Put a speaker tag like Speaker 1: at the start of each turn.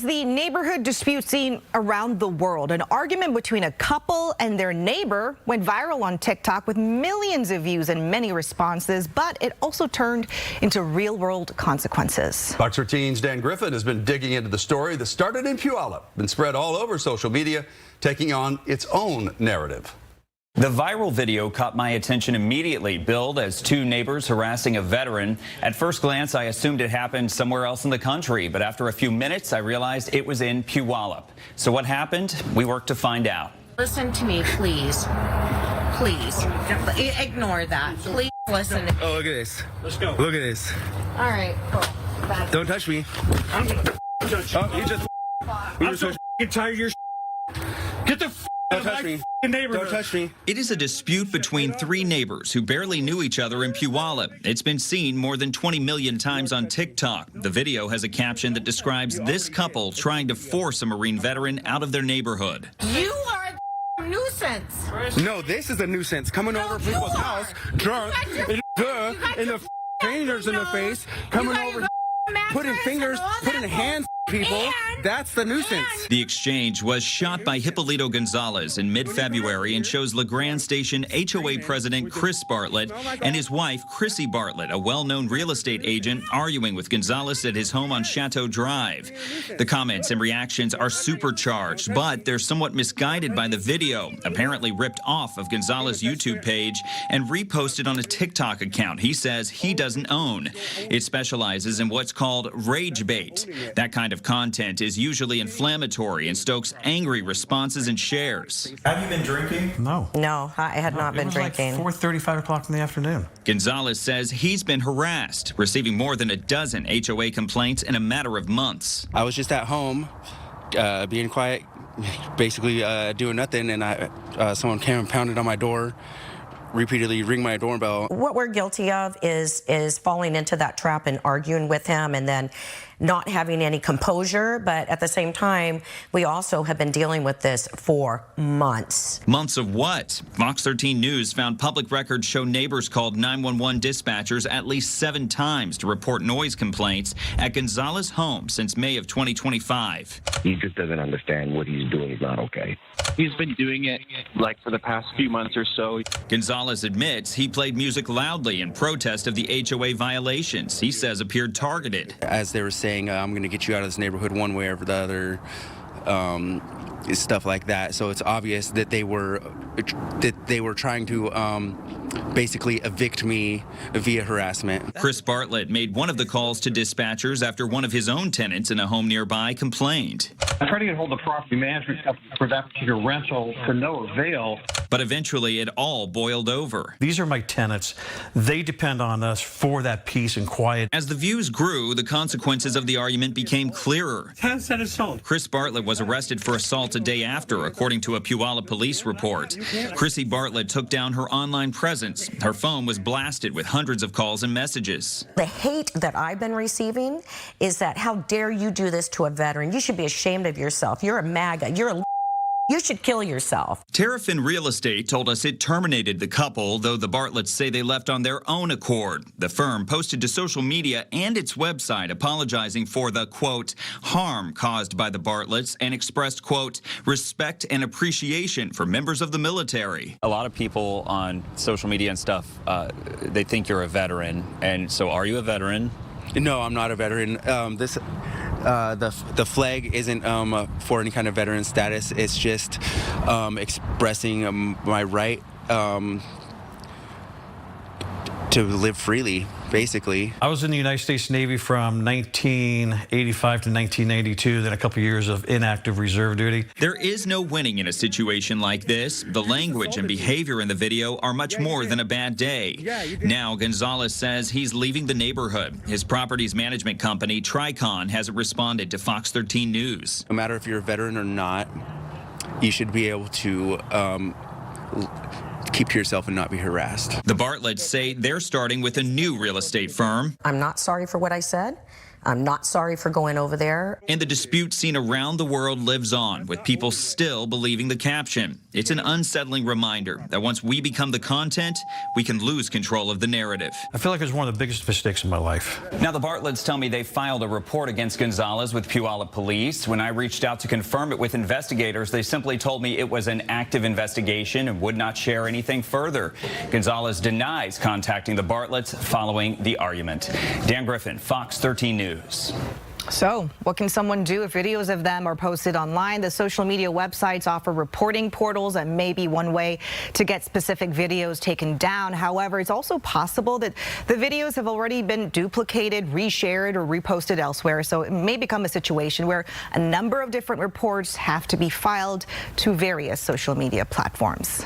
Speaker 1: is the neighborhood dispute seen around the world. An argument between a couple and their neighbor went viral on TikTok with millions of views and many responses, but it also turned into real-world consequences.
Speaker 2: Fox 13's Dan Griffin has been digging into the story that started in Puyallup, been spread all over social media, taking on its own narrative.
Speaker 3: The viral video caught my attention immediately, billed as two neighbors harassing a veteran. At first glance, I assumed it happened somewhere else in the country, but after a few minutes, I realized it was in Puyallup. So what happened? We worked to find out.
Speaker 4: Listen to me, please. Please. Ignore that. Please listen to me.
Speaker 5: Oh, look at this. Let's go. Look at this.
Speaker 4: All right, cool. Bye.
Speaker 5: Don't touch me.
Speaker 6: I'm gonna touch you.
Speaker 5: Oh, you just.
Speaker 6: I'm so tired of your Get the
Speaker 5: Don't touch me.
Speaker 6: Neighborhood.
Speaker 5: Don't touch me.
Speaker 7: It is a dispute between three neighbors who barely knew each other in Puyallup. It's been seen more than 20 million times on TikTok. The video has a caption that describes this couple trying to force a Marine veteran out of their neighborhood.
Speaker 4: You are a nuisance.
Speaker 5: No, this is a nuisance. Coming over people's house, drunk, in the strangers in the face, coming over, putting fingers, putting hands on people. That's the nuisance.
Speaker 7: The exchange was shot by Hippolito Gonzalez in mid-February and shows LeGrand Station HOA president Chris Bartlett and his wife Chrissy Bartlett, a well-known real estate agent, arguing with Gonzalez at his home on Chateau Drive. The comments and reactions are supercharged, but they're somewhat misguided by the video, apparently ripped off of Gonzalez's YouTube page and reposted on a TikTok account he says he doesn't own. It specializes in what's called rage bait. That kind of content is usually inflammatory and stokes angry responses and shares.
Speaker 8: Have you been drinking?
Speaker 9: No.
Speaker 1: No, I had not been drinking.
Speaker 9: Like 4:30, 5 o'clock in the afternoon.
Speaker 7: Gonzalez says he's been harassed, receiving more than a dozen HOA complaints in a matter of months.
Speaker 5: I was just at home, being quiet, basically doing nothing, and someone came and pounded on my door, repeatedly ring my doorbell.
Speaker 10: What we're guilty of is falling into that trap and arguing with him and then not having any composure, but at the same time, we also have been dealing with this for months.
Speaker 7: Months of what? Fox 13 News found public records show neighbors called 911 dispatchers at least 7 times to report noise complaints at Gonzalez's home since May of 2025.
Speaker 11: He just doesn't understand what he's doing is not okay.
Speaker 12: He's been doing it like for the past few months or so.
Speaker 7: Gonzalez admits he played music loudly in protest of the HOA violations he says appeared targeted.
Speaker 5: As they were saying, I'm going to get you out of this neighborhood one way or the other, stuff like that. So it's obvious that they were trying to basically evict me via harassment.
Speaker 7: Chris Bartlett made one of the calls to dispatchers after one of his own tenants in a home nearby complained.
Speaker 6: I tried to get hold of the property management company for that particular rental to no avail.
Speaker 7: But eventually it all boiled over.
Speaker 9: These are my tenants. They depend on us for that peace and quiet.
Speaker 7: As the views grew, the consequences of the argument became clearer.
Speaker 6: How's that assault?
Speaker 7: Chris Bartlett was arrested for assault a day after, according to a Puyallup police report. Chrissy Bartlett took down her online presence. Her phone was blasted with hundreds of calls and messages.
Speaker 10: The hate that I've been receiving is that how dare you do this to a veteran? You should be ashamed of yourself. You're a MAGA. You should kill yourself.
Speaker 7: Terrafin Real Estate told us it terminated the couple, though the Bartletts say they left on their own accord. The firm posted to social media and its website apologizing for the, quote, harm caused by the Bartletts and expressed, quote, respect and appreciation for members of the military.
Speaker 3: A lot of people on social media and stuff, they think you're a veteran. And so are you a veteran?
Speaker 5: No, I'm not a veteran. The flag isn't for any kind of veteran status. It's just expressing my right to live freely, basically.
Speaker 9: I was in the United States Navy from 1985 to 1992, then a couple years of inactive reserve duty.
Speaker 7: There is no winning in a situation like this. The language and behavior in the video are much more than a bad day. Now, Gonzalez says he's leaving the neighborhood. His properties management company, Tricon, hasn't responded to Fox 13 News.
Speaker 5: No matter if you're a veteran or not, you should be able to keep to yourself and not be harassed.
Speaker 7: The Bartletts say they're starting with a new real estate firm.
Speaker 10: I'm not sorry for what I said, I'm not sorry for going over there.
Speaker 7: And the dispute seen around the world lives on, with people still believing the caption. It's an unsettling reminder that once we become the content, we can lose control of the narrative.
Speaker 9: I feel like it was one of the biggest mistakes in my life.
Speaker 3: Now, the Bartletts tell me they filed a report against Gonzalez with Puyallup police. When I reached out to confirm it with investigators, they simply told me it was an active investigation and would not share anything further. Gonzalez denies contacting the Bartletts following the argument. Dan Griffin, Fox 13 News.
Speaker 1: So, what can someone do if videos of them are posted online? The social media websites offer reporting portals that may be one way to get specific videos taken down. However, it's also possible that the videos have already been duplicated, reshared, or reposted elsewhere. So it may become a situation where a number of different reports have to be filed to various social media platforms.